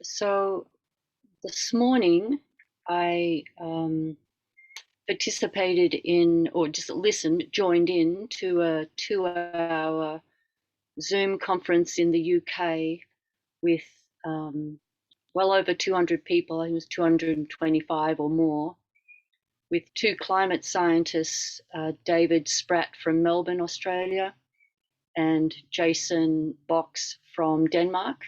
So this morning I participated in, or just joined in to a 2-hour Zoom conference in the UK with well over 200 people. I think it was 225 or more, with two climate scientists, David Spratt from Melbourne, Australia, and Jason Box from Denmark.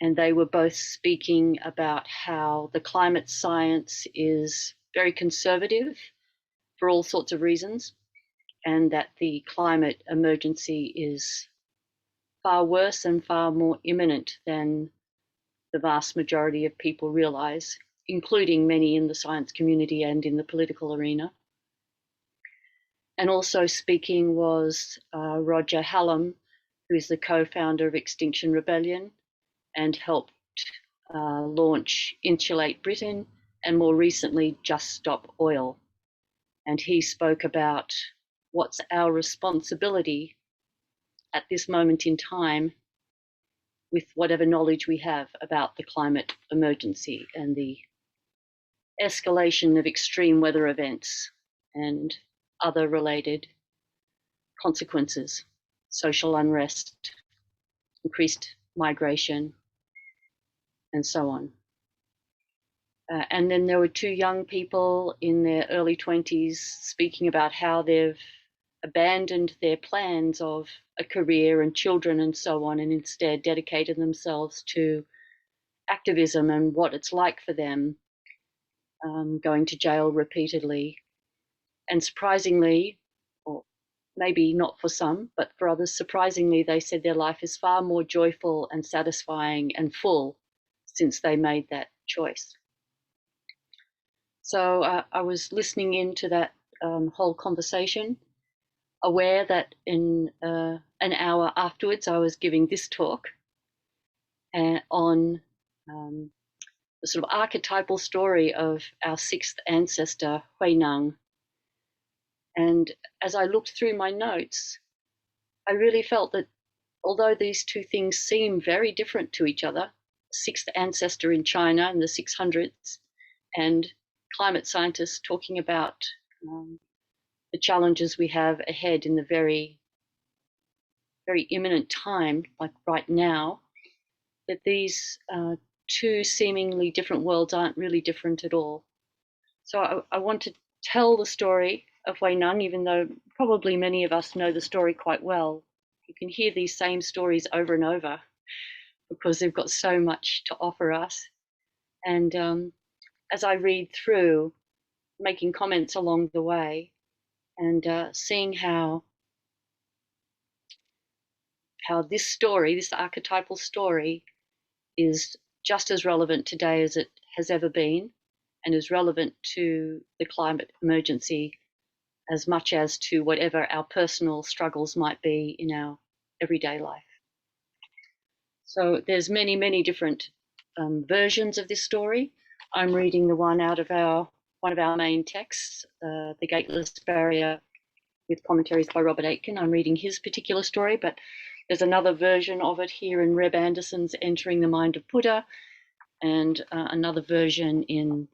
And they were both speaking about how the climate science is very conservative for all sorts of reasons, and that the climate emergency is far worse and far more imminent than the vast majority of people realize, including many in the science community and in the political arena. And also speaking was Roger Hallam, who is the co-founder of Extinction Rebellion and helped launch Insulate Britain, and more recently Just Stop Oil. And he spoke about what's our responsibility at this moment in time with whatever knowledge we have about the climate emergency and the escalation of extreme weather events and other related consequences, social unrest, increased migration, and so on. And then there were two young people in their early 20s speaking about how they've abandoned their plans of a career and children and so on, and instead dedicated themselves to activism and what it's like for them, going to jail repeatedly. And surprisingly, or maybe not for some, but for others, surprisingly, they said their life is far more joyful and satisfying and full since they made that choice. So I was listening into that whole conversation, aware that in an hour afterwards I was giving this talk on the sort of archetypal story of our sixth ancestor, Hui-neng. And as I looked through my notes, I really felt that although these two things seem very different to each other, sixth ancestor in China in the 600s, and climate scientists talking about the challenges we have ahead in the very, very imminent time, like right now, that these two seemingly different worlds aren't really different at all. So I want to tell the story of Hui-neng, even though probably many of us know the story quite well. You can hear these same stories over and over because they've got so much to offer us. And as I read through, making comments along the way, and seeing how this story, this archetypal story, is just as relevant today as it has ever been, and is relevant to the climate emergency as much as to whatever our personal struggles might be in our everyday life. So there's many, many different versions of this story. I'm reading the one out of one of our main texts, The Gateless Barrier, with commentaries by Robert Aitken. I'm reading his particular story, but there's another version of it here in Reb Anderson's Entering the Mind of Buddha, and another version in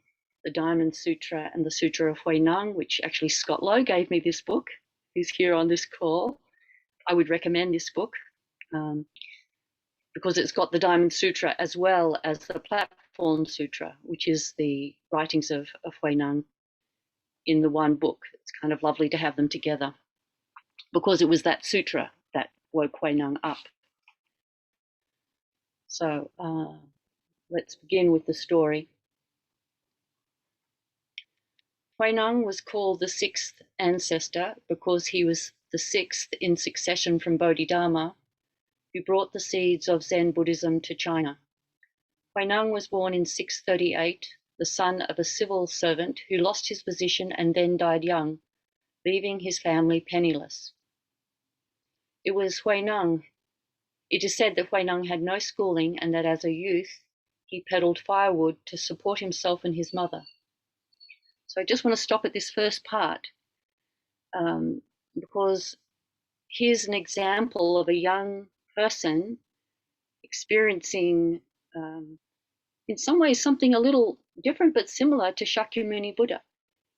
the Diamond Sutra and the Sutra of Hui-neng, which actually Scott Lowe gave me this book. He's here on this call. I would recommend this book because it's got the Diamond Sutra as well as the Platform Sutra, which is the writings of Hui-neng in the one book. It's kind of lovely to have them together because it was that sutra that woke Hui-neng up. So let's begin with the story. Hui-neng was called the sixth ancestor because he was the sixth in succession from Bodhidharma, who brought the seeds of Zen Buddhism to China. Hui-neng was born in 638, the son of a civil servant who lost his position and then died young, leaving his family penniless. It is said that Hui-neng had no schooling and that as a youth he peddled firewood to support himself and his mother. So I just want to stop at this first part because here's an example of a young person experiencing, in some ways, something a little different but similar to Shakyamuni Buddha.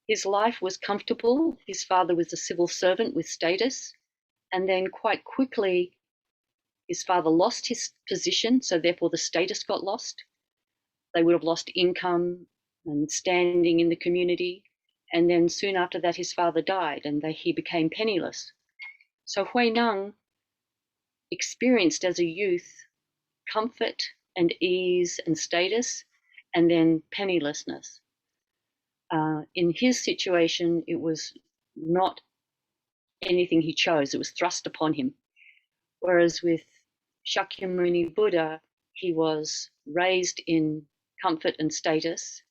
His life was comfortable. His father was a civil servant with status. And then quite quickly, his father lost his position, so therefore the status got lost. They would have lost income and standing in the community. And then soon after that, his father died and he became penniless. So Hui-neng experienced as a youth comfort and ease and status, and then pennilessness. In his situation, it was not anything he chose, it was thrust upon him. Whereas with Shakyamuni Buddha, he was raised in comfort and status,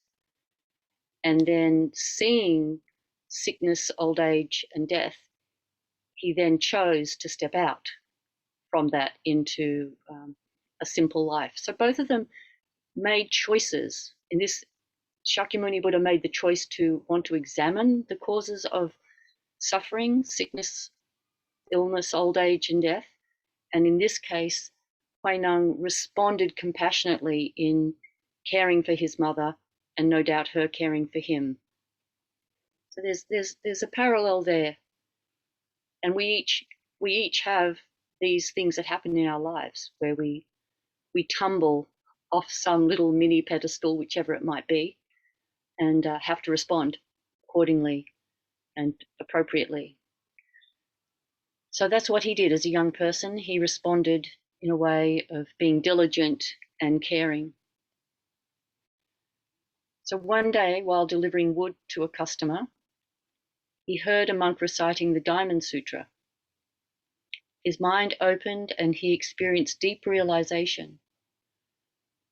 and then seeing sickness, old age, and death, he then chose to step out from that into a simple life. So both of them made choices. In this, Shakyamuni Buddha made the choice to want to examine the causes of suffering, sickness, illness, old age, and death. And in this case, Hui-neng responded compassionately in caring for his mother, and no doubt her caring for him. So there's a parallel there. And we each have these things that happen in our lives where we tumble off some little mini pedestal, whichever it might be, and have to respond accordingly and appropriately. So that's what he did as a young person. He responded in a way of being diligent and caring. So one day, while delivering wood to a customer, he heard a monk reciting the Diamond Sutra. His mind opened and he experienced deep realization.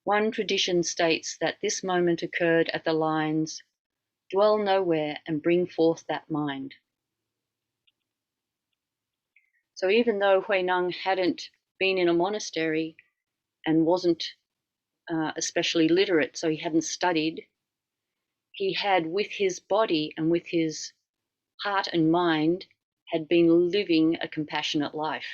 One tradition states that this moment occurred at the lines, "Dwell nowhere and bring forth that mind." So even though Hui-neng hadn't been in a monastery and wasn't especially literate, so he hadn't studied, he had, with his body and with his heart and mind, had been living a compassionate life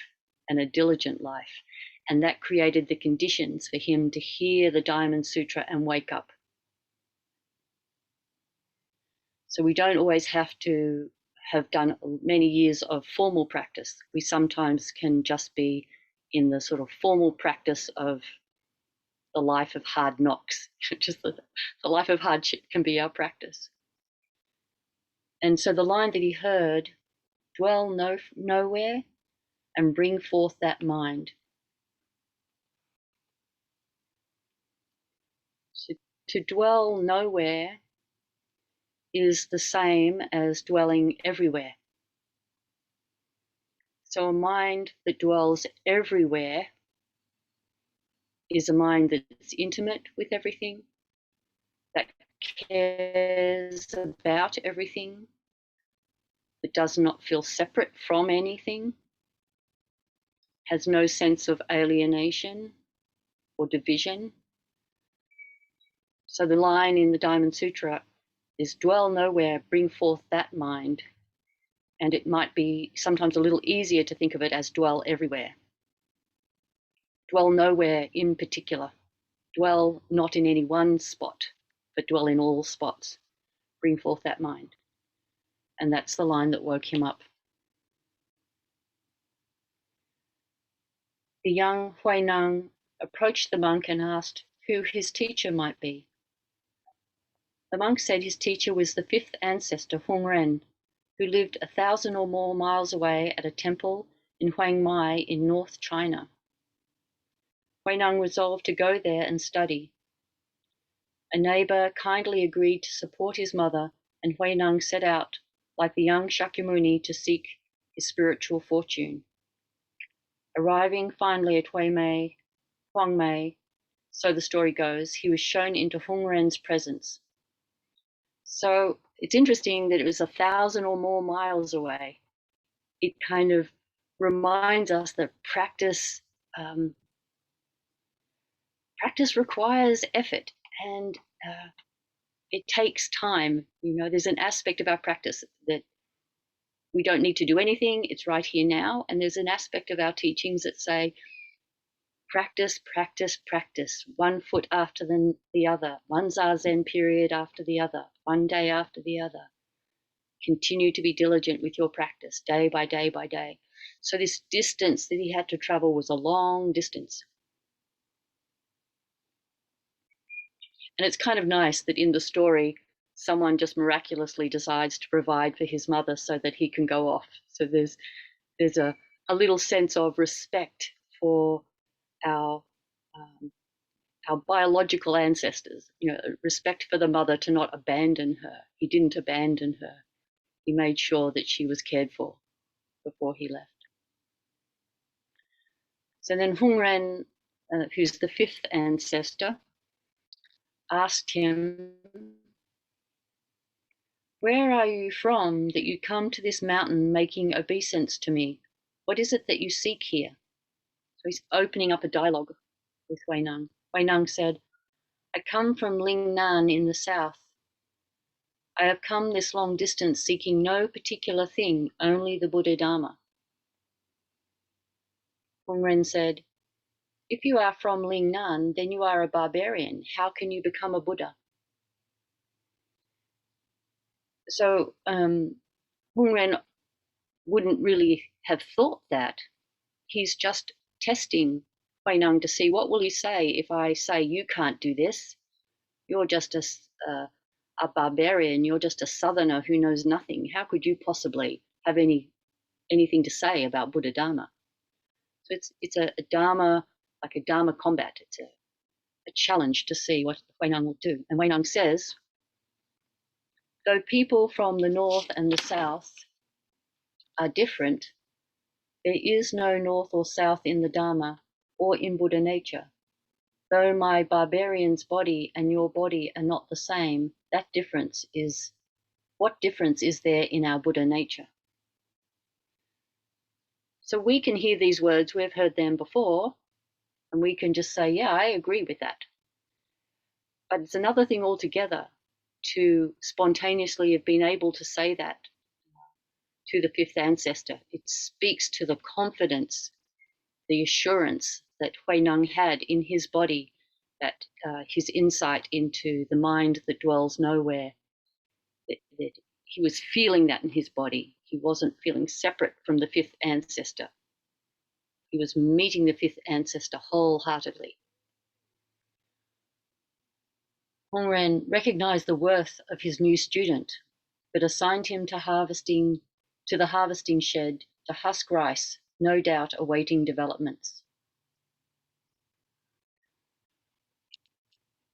and a diligent life. And that created the conditions for him to hear the Diamond Sutra and wake up. So we don't always have to have done many years of formal practice. We sometimes can just be in the sort of formal practice of the life of hard knocks. Just the life of hardship can be our practice. And so the line that he heard, "Dwell nowhere and bring forth that mind." So to dwell nowhere is the same as dwelling everywhere. So a mind that dwells everywhere is a mind that's intimate with everything, that cares about everything, that does not feel separate from anything, has no sense of alienation or division. So the line in the Diamond Sutra is, "Dwell nowhere, bring forth that mind." And it might be sometimes a little easier to think of it as dwell everywhere. Dwell nowhere in particular. Dwell not in any one spot, but dwell in all spots. Bring forth that mind. And that's the line that woke him up. The young Hui-neng approached the monk and asked who his teacher might be. The monk said his teacher was the fifth ancestor, Hung-ren, who lived 1,000 or more miles away at a temple in Huangmai in North China. Hui-neng resolved to go there and study. A neighbor kindly agreed to support his mother, and Hui-neng set out, like the young Shakyamuni, to seek his spiritual fortune. Arriving finally at Huangmei, so the story goes, he was shown into Hung-ren's presence. So it's interesting that it was 1,000 or more miles away. It kind of reminds us that practice requires effort, and it takes time. There's an aspect of our practice that we don't need to do anything, it's right here now. And there's an aspect of our teachings that say Practice, practice, practice, one foot after the other, one zazen period after the other, one day after the other. Continue to be diligent with your practice, day by day by day. So this distance that he had to travel was a long distance. And it's kind of nice that in the story, someone just miraculously decides to provide for his mother so that he can go off. So there's a little sense of respect for our our biological ancestors, respect for the mother to not abandon her. He didn't abandon her. He made sure that she was cared for before he left. So then Hungren, who's the fifth ancestor, asked him, "Where are you from that you come to this mountain making obeisance to me? What is it that you seek here?" So he's opening up a dialogue with Hui-neng. Hui-neng said, "I come from Lingnan in the south. I have come this long distance seeking no particular thing, only the Buddha Dharma." Hungren said, "If you are from Lingnan, then you are a barbarian. How can you become a Buddha?" So Hungren wouldn't really have thought that. He's just testing Hui-neng to see what will he say if I say you can't do this. You're just a barbarian. You're just a southerner who knows nothing. How could you possibly have anything to say about Buddha Dharma? So it's a Dharma, like a Dharma combat. It's a challenge to see what Hui-neng will do. And Hui-neng says, though people from the north and the south are different, there is no north or south in the Dharma or in Buddha nature. Though my barbarian's body and your body are not the same, what difference is there in our Buddha nature? So we can hear these words, we've heard them before, and we can just say, yeah, I agree with that. But it's another thing altogether to spontaneously have been able to say that to the fifth ancestor. It speaks to the confidence, the assurance that Hui-neng had in his body, that his insight into the mind that dwells nowhere, that he was feeling that in his body. He wasn't feeling separate from the fifth ancestor. He was meeting the fifth ancestor wholeheartedly. Hongren recognized the worth of his new student, but assigned him to the harvesting shed to husk rice, no doubt awaiting developments.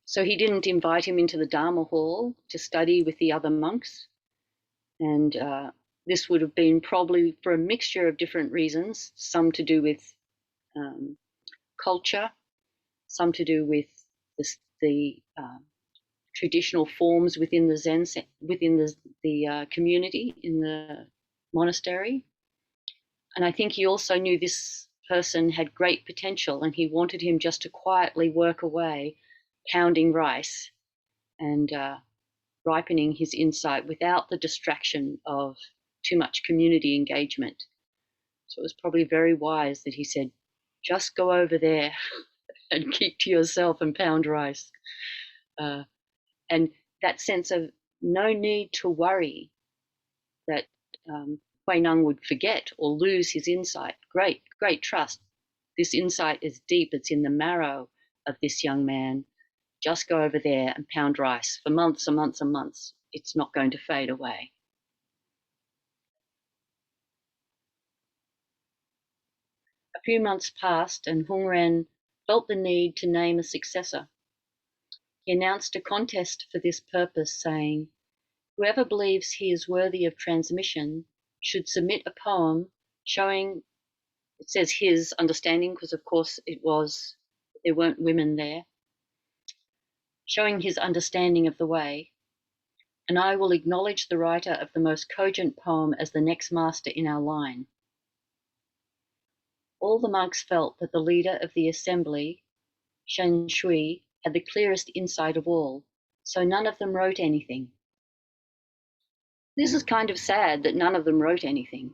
So he didn't invite him into the Dharma hall to study with the other monks. And this would have been probably for a mixture of different reasons, some to do with culture, some to do with the traditional forms within the Zen, within the community in the monastery. And I think he also knew this person had great potential, and he wanted him just to quietly work away, pounding rice and ripening his insight without the distraction of too much community engagement. So it was probably very wise that he said, just go over there and keep to yourself and pound rice. And that sense of no need to worry that Hui-neng would forget or lose his insight. Great trust. This insight is deep. It's in the marrow of this young man. Just go over there and pound rice for months and months and months. It's not going to fade away. A few months passed and Hungren felt the need to name a successor. He announced a contest for this purpose, saying, whoever believes he is worthy of transmission should submit a poem showing, it says his understanding, because of course there weren't women there, showing his understanding of the way, and I will acknowledge the writer of the most cogent poem as the next master in our line. All the monks felt that the leader of the assembly, Shen Shui, had the clearest insight of all, so none of them wrote anything. This is kind of sad that none of them wrote anything.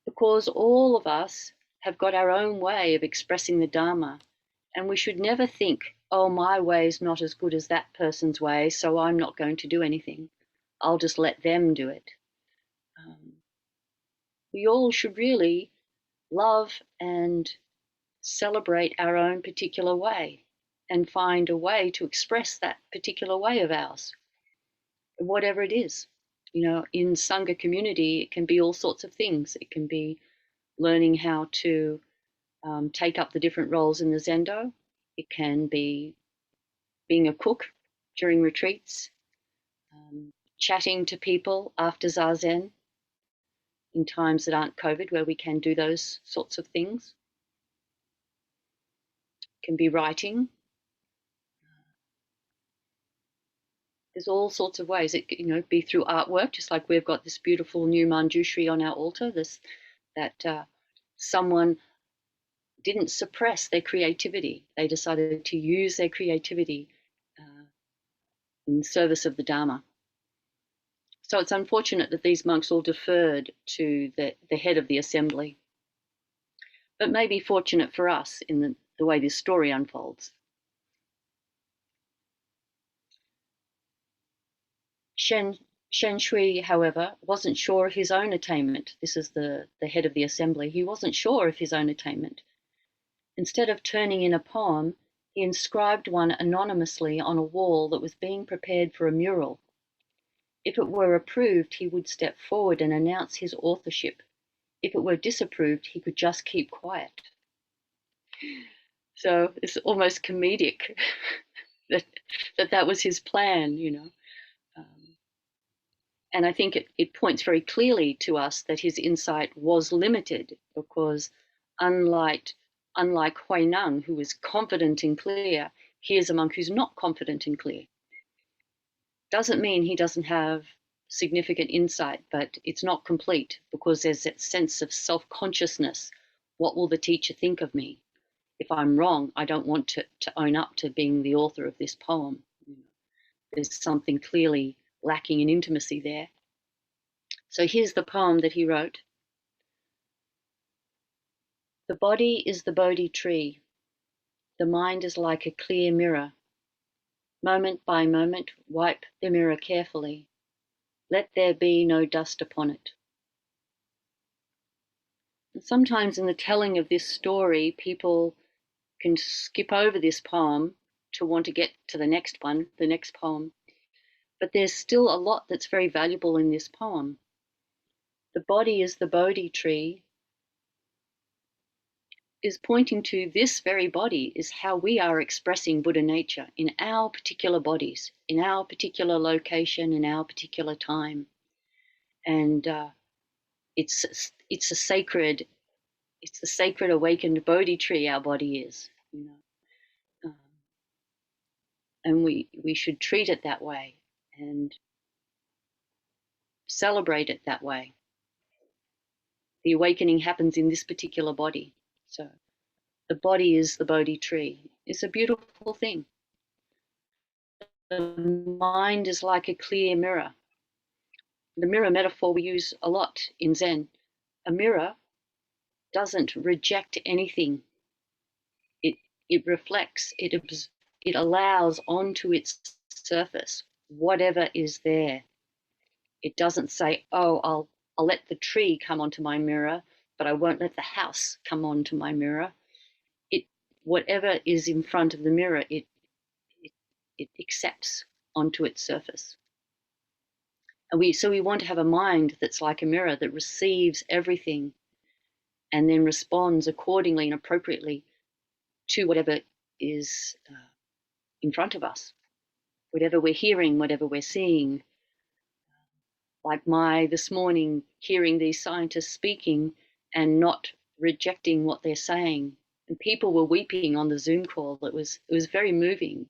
The because all of us have got our own way of expressing the Dharma. And we should never think, oh, my way is not as good as that person's way, so I'm not going to do anything. I'll just let them do it. We all should really love and celebrate our own particular way and find a way to express that particular way of ours, whatever it is. In Sangha community, it can be all sorts of things. It can be learning how to take up the different roles in the Zendo. It can be being a cook during retreats, chatting to people after Zazen in times that aren't COVID, where we can do those sorts of things. It can be writing. There's all sorts of ways. It be through artwork, just like we've got this beautiful new Manjushri on our altar. That someone didn't suppress their creativity. They decided to use their creativity in service of the Dharma. So it's unfortunate that these monks all deferred to the head of the assembly, but maybe fortunate for us in the way this story unfolds. Shen Shui, however, wasn't sure of his own attainment. This is the head of the assembly. He wasn't sure of his own attainment. Instead of turning in a poem, he inscribed one anonymously on a wall that was being prepared for a mural. If it were approved, he would step forward and announce his authorship. If it were disapproved, he could just keep quiet. So it's almost comedic that was his plan, And I think it points very clearly to us that his insight was limited, because unlike Hui-neng, who is confident and clear, he is a monk who's not confident and clear. Doesn't mean he doesn't have significant insight, but it's not complete, because there's that sense of self-consciousness. What will the teacher think of me? If I'm wrong, I don't want to own up to being the author of this poem. There's something clearly lacking in intimacy there. So here's the poem that he wrote. The body is the Bodhi tree. The mind is like a clear mirror. Moment by moment, wipe the mirror carefully. Let there be no dust upon it. And sometimes in the telling of this story, people can skip over this poem to want to get to the next one, the next poem. But there's still a lot that's very valuable in this poem. The body is the Bodhi tree is pointing to this very body, is how we are expressing Buddha nature in our particular bodies, in our particular location, in our particular time. And it's the sacred awakened Bodhi tree our body is, and we should treat it that way and celebrate it that way. The awakening happens in this particular body. So the body is the Bodhi tree. It's a beautiful thing. The mind is like a clear mirror. The mirror metaphor we use a lot in Zen. A mirror doesn't reject anything. It reflects, it allows onto its surface whatever is there. It doesn't say, oh, I'll let the tree come onto my mirror, but I won't let the house come onto my mirror. Whatever is in front of the mirror, it accepts onto its surface. And we want to have a mind that's like a mirror, that receives everything and then responds accordingly and appropriately to whatever is in front of us, whatever we're hearing, whatever we're seeing. Like this morning, hearing these scientists speaking and not rejecting what they're saying. And people were weeping on the Zoom call. It was very moving.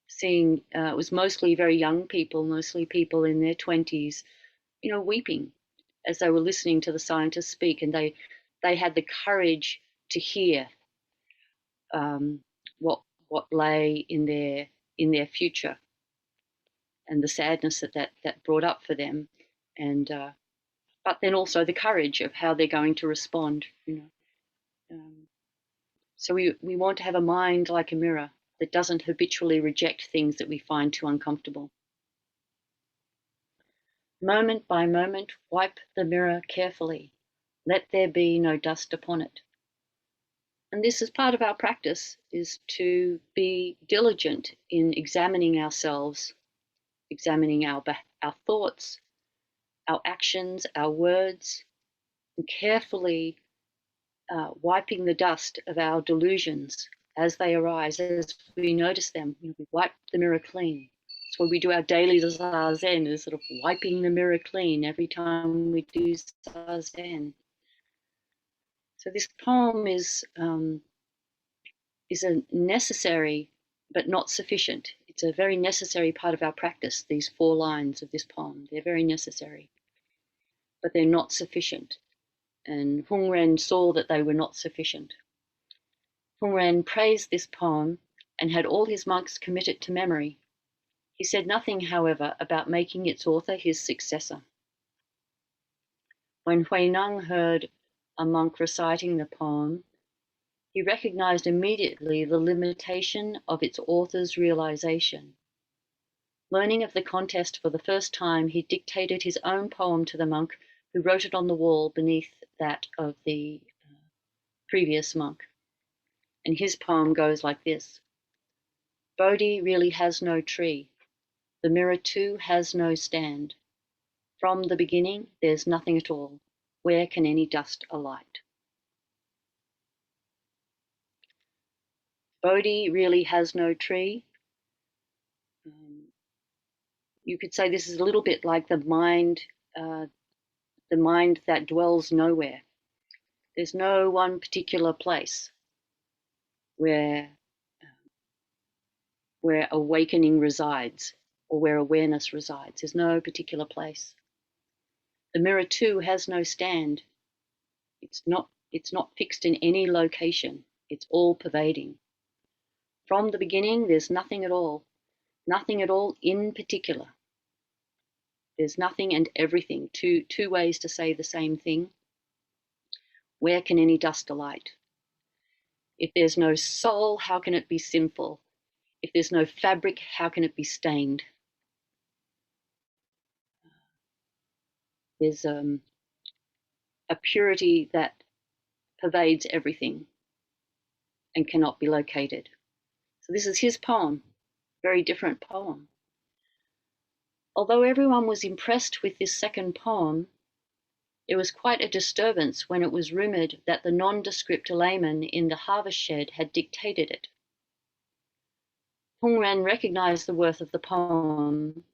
Seeing it was mostly very young people, mostly people in their 20s, weeping as they were listening to the scientists speak, and they had the courage to hear what lay in their future, and the sadness that brought up for them. And but then also the courage of how they're going to respond. So we want to have a mind like a mirror that doesn't habitually reject things that we find too uncomfortable. Moment by moment, wipe the mirror carefully. Let there be no dust upon it. And this is part of our practice, is to be diligent in examining ourselves, examining our thoughts, our actions, our words, and carefully wiping the dust of our delusions as they arise, as we notice them. We wipe the mirror clean. That's what we do our daily zazen, is sort of wiping the mirror clean every time we do zazen. So this poem is a necessary but not sufficient. It's a very necessary part of our practice, these 4 lines of this poem. They're very necessary, but they're not sufficient. And Hung Ren saw that they were not sufficient. Hung Ren praised this poem and had all his monks commit it to memory. He said nothing, however, about making its author his successor. When Hui-neng heard a monk reciting the poem, he recognized immediately the limitation of its author's realization. Learning of the contest for the first time, he dictated his own poem to the monk, who wrote it on the wall beneath that of the previous monk. And his poem goes like this. Bodhi really has no tree. The mirror too has no stand. From the beginning, there's nothing at all. Where can any dust alight? Bodhi really has no tree. You could say this is a little bit like the mind that dwells nowhere. There's no one particular place where awakening resides or where awareness resides. There's no particular place. The mirror too has no stand. It's not fixed in any location. It's all pervading. From the beginning, there's nothing at all in particular. There's nothing and everything, two ways to say the same thing. Where can any dust alight? If there's no soul, how can it be sinful? If there's no fabric, how can it be stained? There's a purity that pervades everything and cannot be located. So this is his poem, very different poem. Although everyone was impressed with this second poem, there was quite a disturbance when it was rumored that the nondescript layman in the harvest shed had dictated it. Hung Ren recognized the worth of the poem,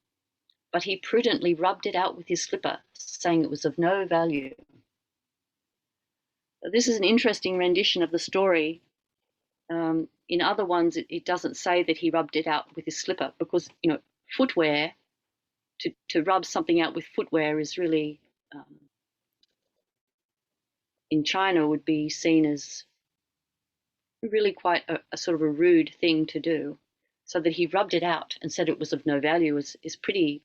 but he prudently rubbed it out with his slipper, saying it was of no value. This is an interesting rendition of the story. In other ones, it doesn't say that he rubbed it out with his slipper, because footwear, to rub something out with footwear is really, in China, would be seen as really quite a sort of a rude thing to do. So that he rubbed it out and said it was of no value is pretty,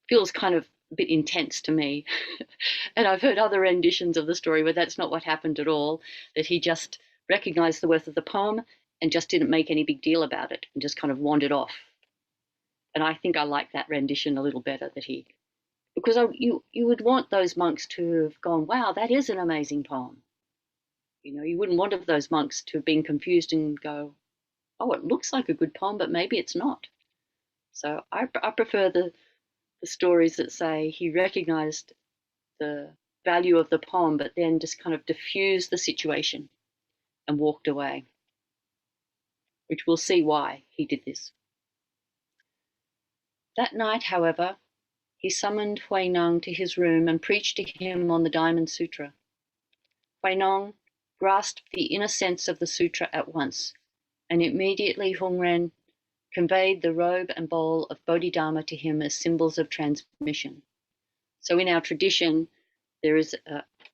feels kind of a bit intense to me. And I've heard other renditions of the story where that's not what happened at all, that he just recognized the worth of the poem and just didn't make any big deal about it and just kind of wandered off. And I think I like that rendition a little better, because you would want those monks to have gone, wow, that is an amazing poem. You wouldn't want of those monks to have been confused and go, oh, it looks like a good poem, but maybe it's not. So I prefer the stories that say he recognized the value of the poem, but then just kind of diffused the situation and walked away, which we'll see why he did this. That night, however, he summoned Hui-neng to his room and preached to him on the Diamond Sutra. Hui-neng grasped the inner sense of the sutra at once, and immediately Hung Ren conveyed the robe and bowl of Bodhidharma to him as symbols of transmission. So in our tradition, there is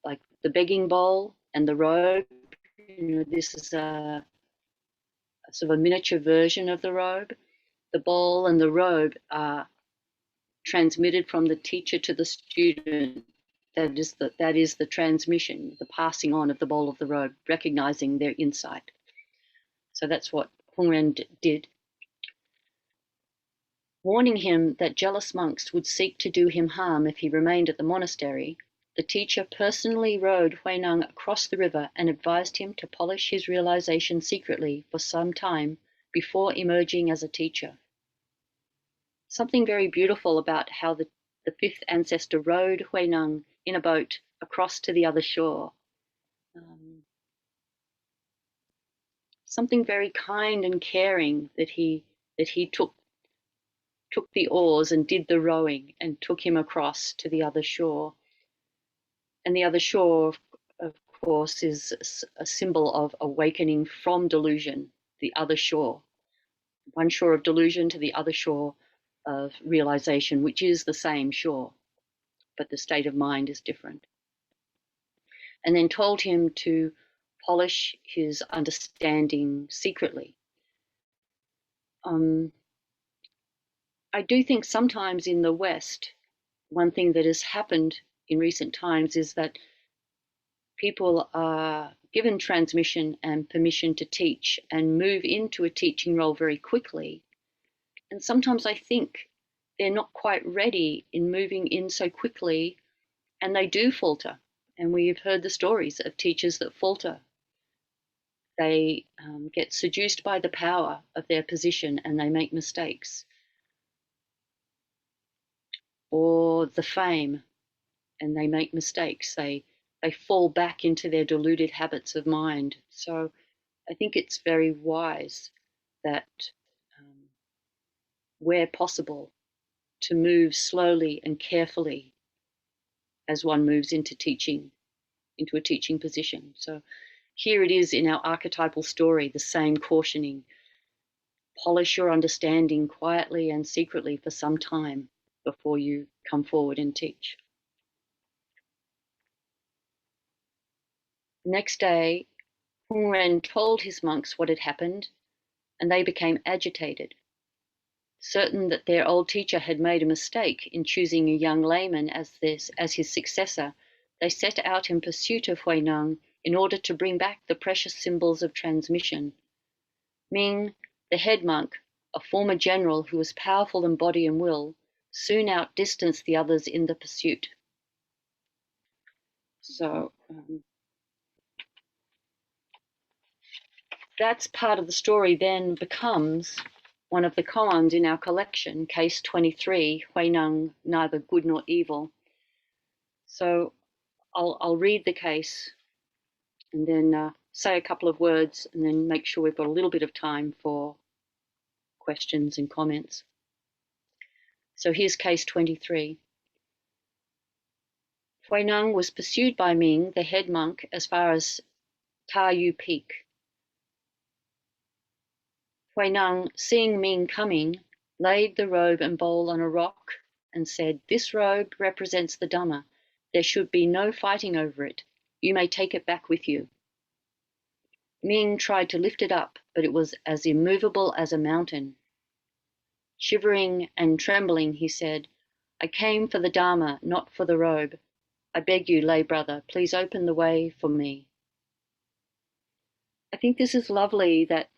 like the begging bowl and the robe. This is a sort of a miniature version of the robe. The bowl and the robe are transmitted from the teacher to the student. That is the transmission, the passing on of the bowl of the robe, recognizing their insight. So that's what Hui-neng did. Warning him that jealous monks would seek to do him harm if he remained at the monastery, the teacher personally rowed Hui-neng across the river and advised him to polish his realization secretly for some time before emerging as a teacher. Something very beautiful about how the fifth ancestor rowed Hui-neng in a boat across to the other shore. Something very kind and caring that he took the oars and did the rowing and took him across to the other shore. And the other shore, of course, is a symbol of awakening from delusion, the other shore. One shore of delusion to the other shore of realization, which is the same shore, but the state of mind is different. And then told him to polish his understanding secretly. I do think sometimes in the West, one thing that has happened in recent times is that people are given transmission and permission to teach and move into a teaching role very quickly. And sometimes I think they're not quite ready in moving in so quickly, and they do falter. And we've heard the stories of teachers that falter. They get seduced by the power of their position and they make mistakes. Or the fame, and they make mistakes. They fall back into their deluded habits of mind. So I think it's very wise that where possible to move slowly and carefully as one moves into teaching, into a teaching position. So here it is in our archetypal story, the same cautioning. Polish your understanding quietly and secretly for some time before you come forward and teach. Next day, Hui-neng told his monks what had happened, and they became agitated. Certain that their old teacher had made a mistake in choosing a young layman as his successor, they set out in pursuit of Hui-neng in order to bring back the precious symbols of transmission. Ming, the head monk, a former general who was powerful in body and will, soon outdistanced the others in the pursuit. So that's part of the story then becomes one of the koans in our collection, case 23, Hui-neng, neither good nor evil. So I'll read the case and then say a couple of words and then make sure we've got a little bit of time for questions and comments. So here's case 23. Hui-neng was pursued by Ming, the head monk, as far as Ta-yu Peak. Hui-neng, seeing Ming coming, laid the robe and bowl on a rock and said, "This robe represents the Dhamma. There should be no fighting over it. You may take it back with you." Ming tried to lift it up, but it was as immovable as a mountain. Shivering and trembling, he said, "I came for the Dharma, not for the robe. I beg you, lay brother, please open the way for me." I think this is lovely that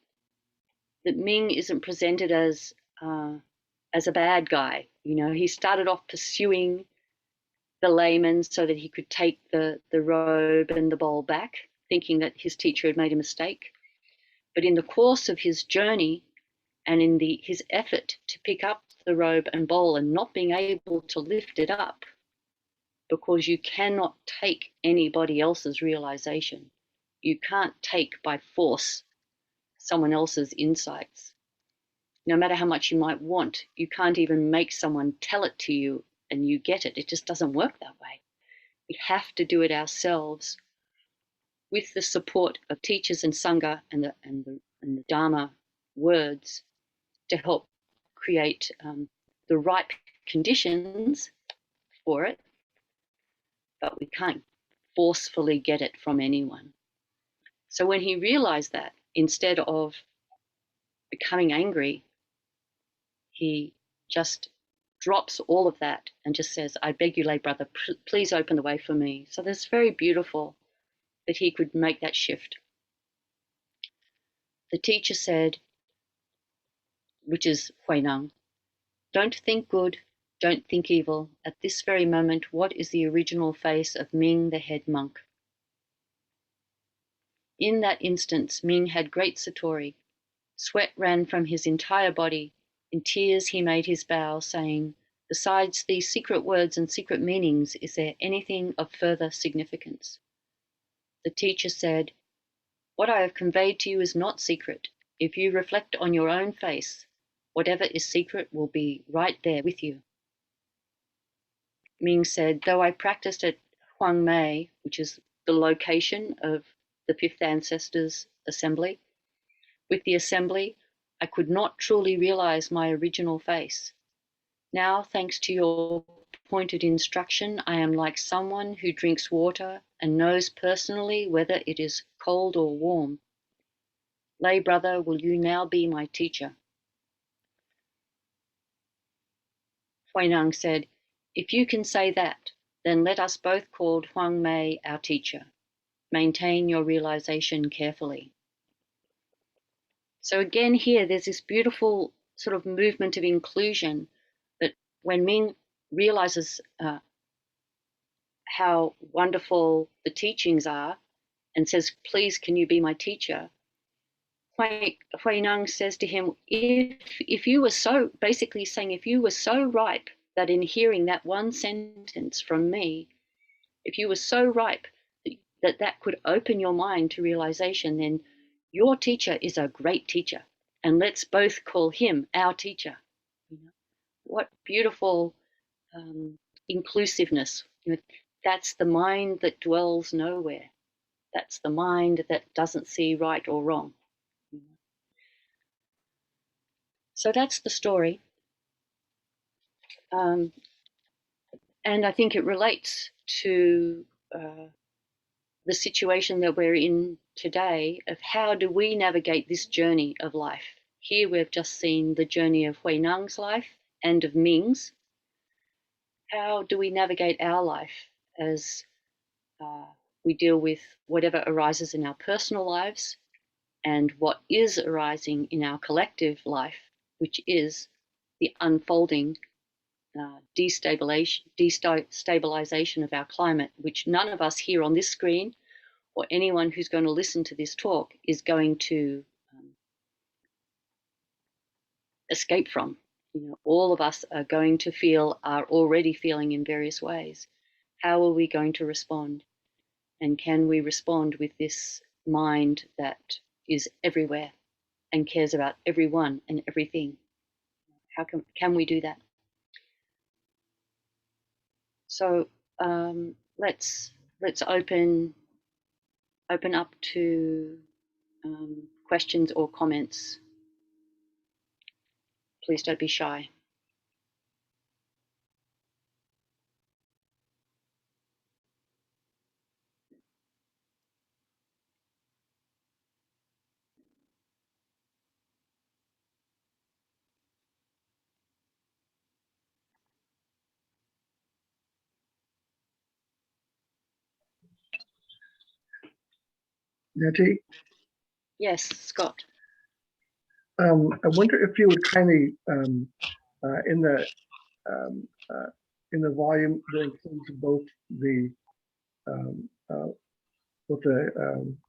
Ming isn't presented as a bad guy. You know, he started off pursuing the layman so that he could take the robe and the bowl back, thinking that his teacher had made a mistake. But in the course of his journey and in his effort to pick up the robe and bowl and not being able to lift it up, because you cannot take anybody else's realization. You can't take by force someone else's insights. No matter how much you might want, you can't even make someone tell it to you and you get it. It just doesn't work that way. We have to do it ourselves with the support of teachers and Sangha and the Dharma words to help create the right conditions for it, but we can't forcefully get it from anyone. So when he realized that, instead of becoming angry, he just drops all of that and just says, I beg you, lay brother, please open the way for me. So that's very beautiful that he could make that shift. The teacher said, which is Hui-neng, don't think good, don't think evil. At this very moment, what is the original face of Ming, the head monk? In that instance, Ming had great satori. Sweat ran from his entire body. In tears he made his bow, saying, besides these secret words and secret meanings, is there anything of further significance? The teacher said, what I have conveyed to you is not secret. If you reflect on your own face, whatever is secret will be right there with you. Ming said, though I practiced at Hui-neng, which is the location of the fifth ancestors' assembly, with the assembly, I could not truly realize my original face. Now, thanks to your pointed instruction, I am like someone who drinks water and knows personally whether it is cold or warm. Lay brother, will you now be my teacher? Hui-neng said, if you can say that, then let us both call Hui-neng our teacher. Maintain your realization carefully. So again here, there's this beautiful sort of movement of inclusion that when Ming realizes how wonderful the teachings are and says, please, can you be my teacher? Hui-neng says to him, if you were so, basically saying, if you were so ripe that in hearing that one sentence from me, if you were so ripe that could open your mind to realization, then your teacher is a great teacher. And let's both call him our teacher. You know, what beautiful inclusiveness. You know, that's the mind that dwells nowhere. That's the mind that doesn't see right or wrong. So that's the story. And I think it relates to the situation that we're in today of how do we navigate this journey of life. Here we've just seen the journey of Hui-neng's life and of Ming's. How do we navigate our life as we deal with whatever arises in our personal lives and what is arising in our collective life, which is the unfolding destabilization of our climate, which none of us here on this screen or anyone who's going to listen to this talk is going to escape from. You know, all of us are going to are already feeling in various ways. How are we going to respond? And can we respond with this mind that is everywhere and cares about everyone and everything? How can we do that? So let's open up to questions or comments. Please don't be shy. Neti? Yes, Scott. I wonder if you would kindly, in the volume that includes both the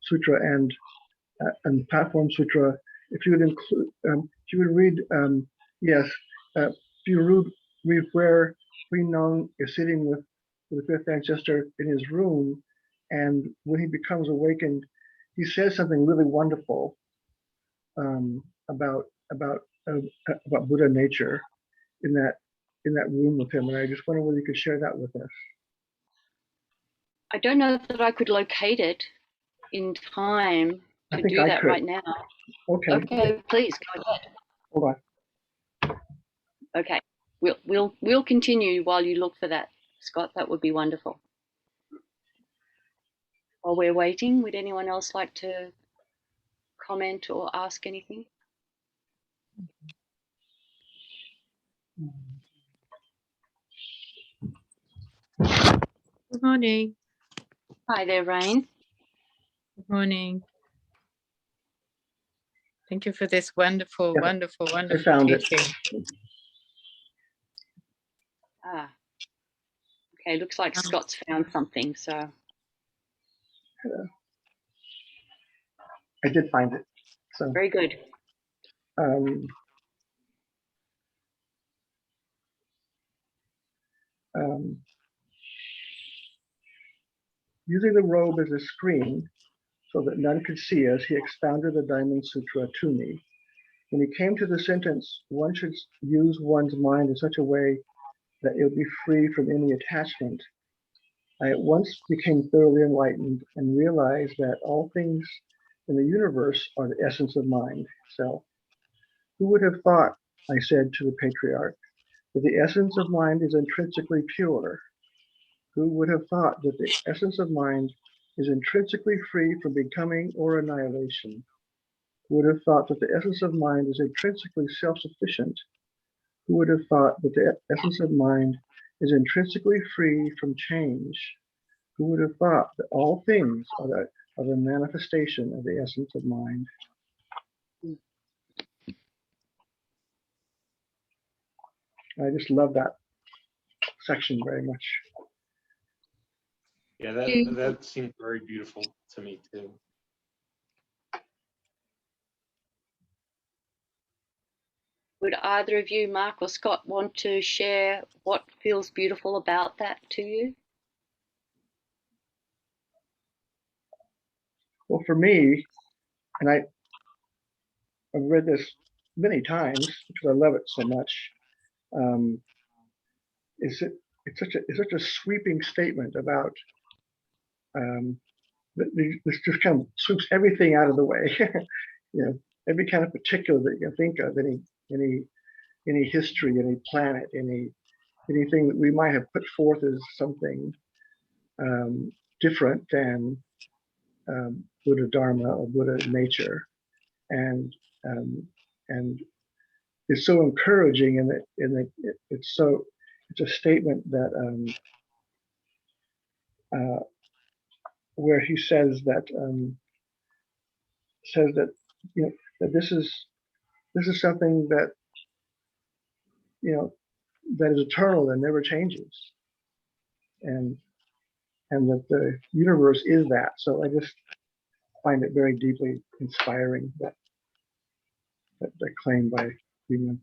sutra and platform sutra, if you would include, if you would read, yes, if you read where Hui-neng is sitting with the fifth ancestor in his room, and when he becomes awakened, he says something really wonderful about Buddha nature in that room with him, and I just wonder whether you could share that with us. I don't know that I could locate it in time to do that right now. Okay. Okay, please go ahead. Hold on. Okay, we'll continue while you look for that, Scott. That would be wonderful. While we're waiting, would anyone else like to comment or ask anything? Good morning. Hi there, Rain. Good morning. Thank you for this wonderful, Yeah, wonderful, I wonderful found it. teaching. Ah, okay, looks like Scott's found something, so. I did find it. So Very good. um, um, using the robe as a screen so that none could see us, he expounded the Diamond Sutra to me. When he came to the sentence, one should use one's mind in such a way that it would be free from any attachment, I at once became thoroughly enlightened and realized that all things in the universe are the essence of mind, self. Who would have thought, I said to the patriarch, that the essence of mind is intrinsically pure? Who would have thought that the essence of mind is intrinsically free from becoming or annihilation? Who would have thought that the essence of mind is intrinsically self-sufficient? Who would have thought that the essence of mind is intrinsically free from change? Who would have thought that all things are the manifestation of the essence of mind? I just love that section very much. Yeah, that seemed very beautiful to me too. Would either of you, Mark or Scott, want to share what feels beautiful about that to you? Well, for me, and I've read this many times because I love it so much. Um, it's such a sweeping statement about this just kind of sweeps everything out of the way. You know, every kind of particular that you can think of, any history, any planet, anything that we might have put forth as something different than Buddha Dharma or Buddha nature, and um, and it's so encouraging, and it's a statement that where he says that you know that this is something that you know that is eternal and never changes, and that the universe is that. So I just find it very deeply inspiring, that claim by Hui-neng.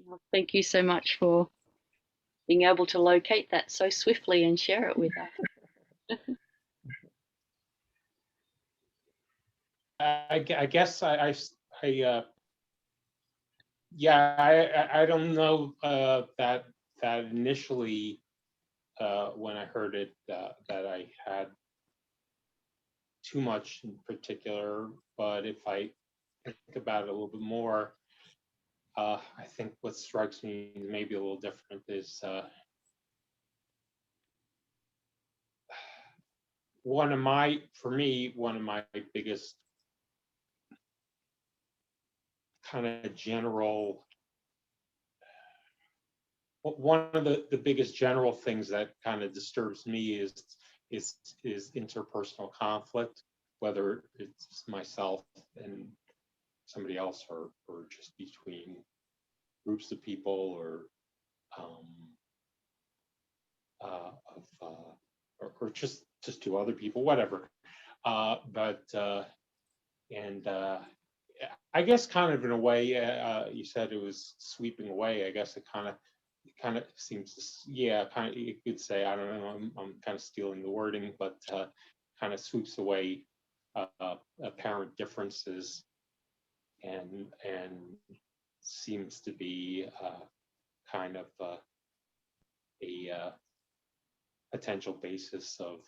Well, thank you so much for being able to locate that so swiftly and share it with us. I guess yeah, I don't know that initially when I heard it that I had too much in particular, but if I think about it a little bit more, I think what strikes me maybe a little different is one of my biggest kind of general one of the biggest general things that kind of disturbs me is interpersonal conflict, whether it's myself and somebody else or just between groups of people or um, of or just to other people, whatever. But and I guess kind of in a way, you said it was sweeping away. I guess it kind of seems to, yeah, kind of, you could say, I don't know, I'm kind of stealing the wording, but kind of sweeps away apparent differences and seems to be kind of a potential basis of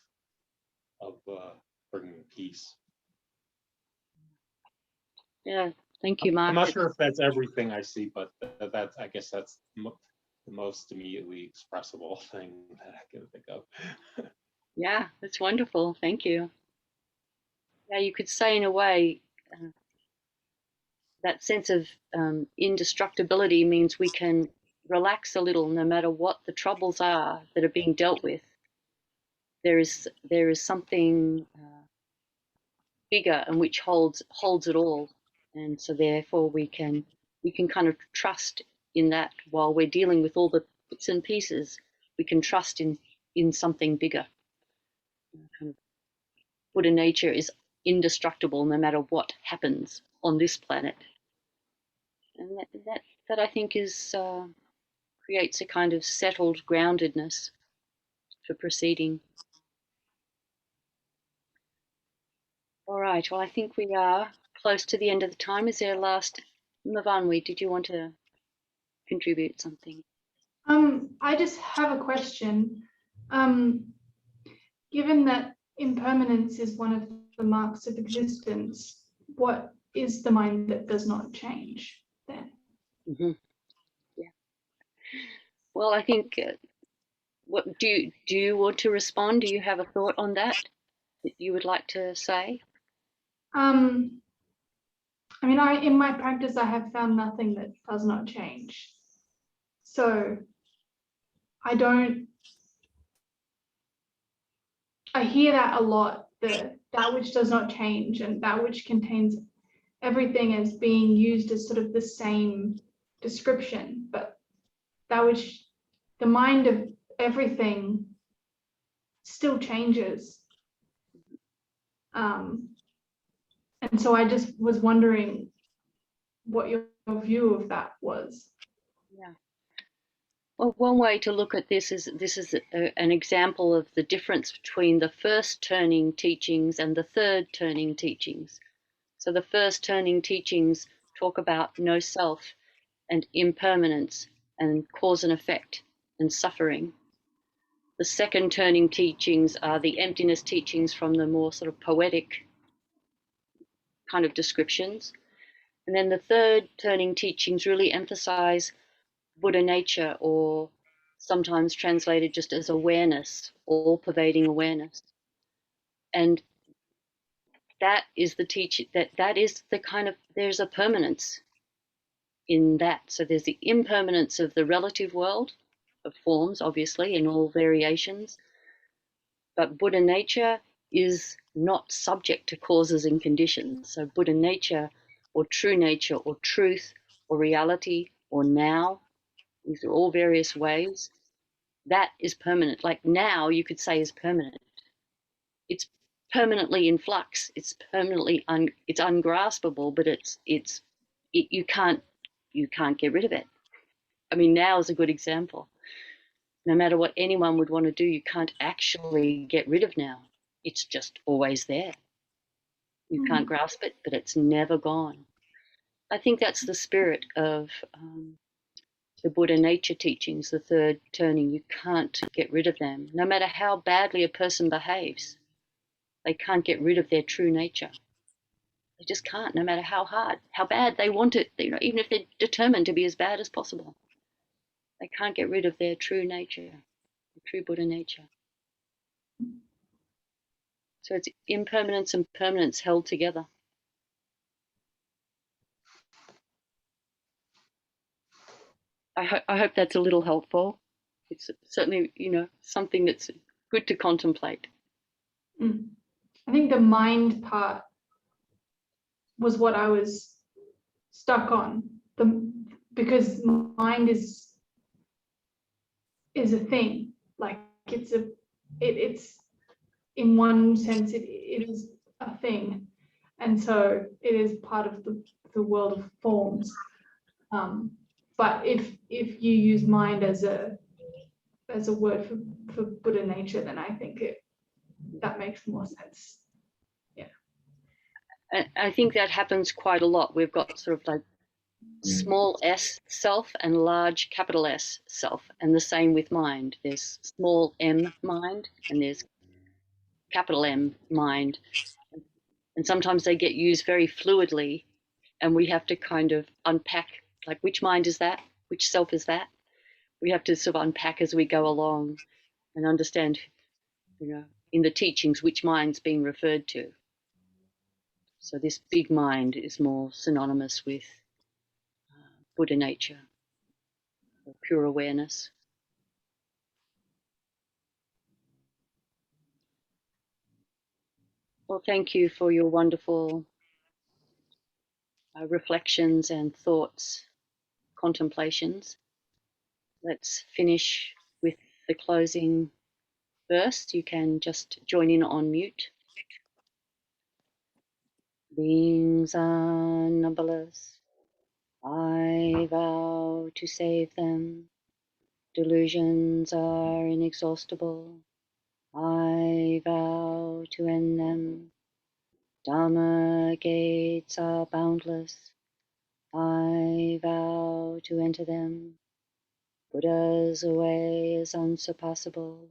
bringing peace. Yeah, thank you, Mark. I'm not sure if that's everything I see, but that's, I guess that's the most immediately expressible thing that I can think of. Yeah, that's wonderful. Thank you. Yeah, you could say in a way that sense of indestructibility means we can relax a little no matter what the troubles are that are being dealt with. there is something bigger and which holds it all, and so therefore we can kind of trust in that while we're dealing with all the bits and pieces. We can trust in something bigger. Kind of Buddha nature is indestructible no matter what happens on this planet, and that I think is creates a kind of settled groundedness for proceeding. All right, well, I think we are close to the end of the time. Is there a last, Mavanwi, did you want to contribute something? I just have a question. Given that impermanence is one of the marks of existence, what is the mind that does not change then? Mm-hmm. Yeah. Well, I think, what do you want to respond? Do you have a thought on that you would like to say? I mean, in my practice, I have found nothing that does not change. So I hear that a lot, that which does not change and that which contains everything as being used as sort of the same description, but that which the mind of everything still changes. And so I just was wondering what your view of that was. Yeah. Well, one way to look at this is an example of the difference between the first turning teachings and the third turning teachings. So the first turning teachings talk about no self and impermanence and cause and effect and suffering. The second turning teachings are the emptiness teachings from the more sort of poetic kind of descriptions. And then the third turning teachings really emphasize Buddha nature, or sometimes translated just as awareness, all pervading awareness. And that is the teaching, that is the kind of, there's a permanence in that. So there's the impermanence of the relative world of forms, obviously, in all variations. But Buddha nature is not subject to causes and conditions. So Buddha nature, or true nature, or truth, or reality, or now, these are all various ways, that is permanent. Like now, you could say is permanent. It's permanently in flux. It's permanently it's ungraspable, but you can't get rid of it. I mean, now is a good example. No matter what anyone would want to do, you can't actually get rid of now. It's just always there. You can't grasp it, but it's never gone. I think that's the spirit of the Buddha nature teachings, the third turning. You can't get rid of them. No matter how badly a person behaves, they can't get rid of their true nature. They just can't, no matter how hard, how bad they want it, even if they're determined to be as bad as possible. They can't get rid of their true nature, the true Buddha nature. So it's impermanence and permanence held together. I hope that's a little helpful. It's certainly, something that's good to contemplate. I think the mind part was what I was stuck on. Because mind is a thing. Like it's in one sense it is a thing, and so it is part of the world of forms. But if you use mind as a word for Buddha nature, then I think that makes more sense. Yeah. And I think that happens quite a lot. We've got sort of like small s self and large capital S self, and the same with mind. There's small m mind and there's capital M mind. And sometimes they get used very fluidly, and we have to kind of unpack, like, which mind is that? Which self is that? We have to sort of unpack as we go along and understand, in the teachings, which mind's being referred to. So this big mind is more synonymous with Buddha nature, or pure awareness. Well, thank you for your wonderful reflections and thoughts, contemplations. Let's finish with the closing verse. You can just join in on mute. Beings are numberless. I vow to save them. Delusions are inexhaustible. I vow to end them. Dharma gates are boundless. I vow to enter them. Buddha's way is unsurpassable.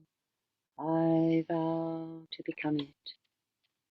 I vow to become it.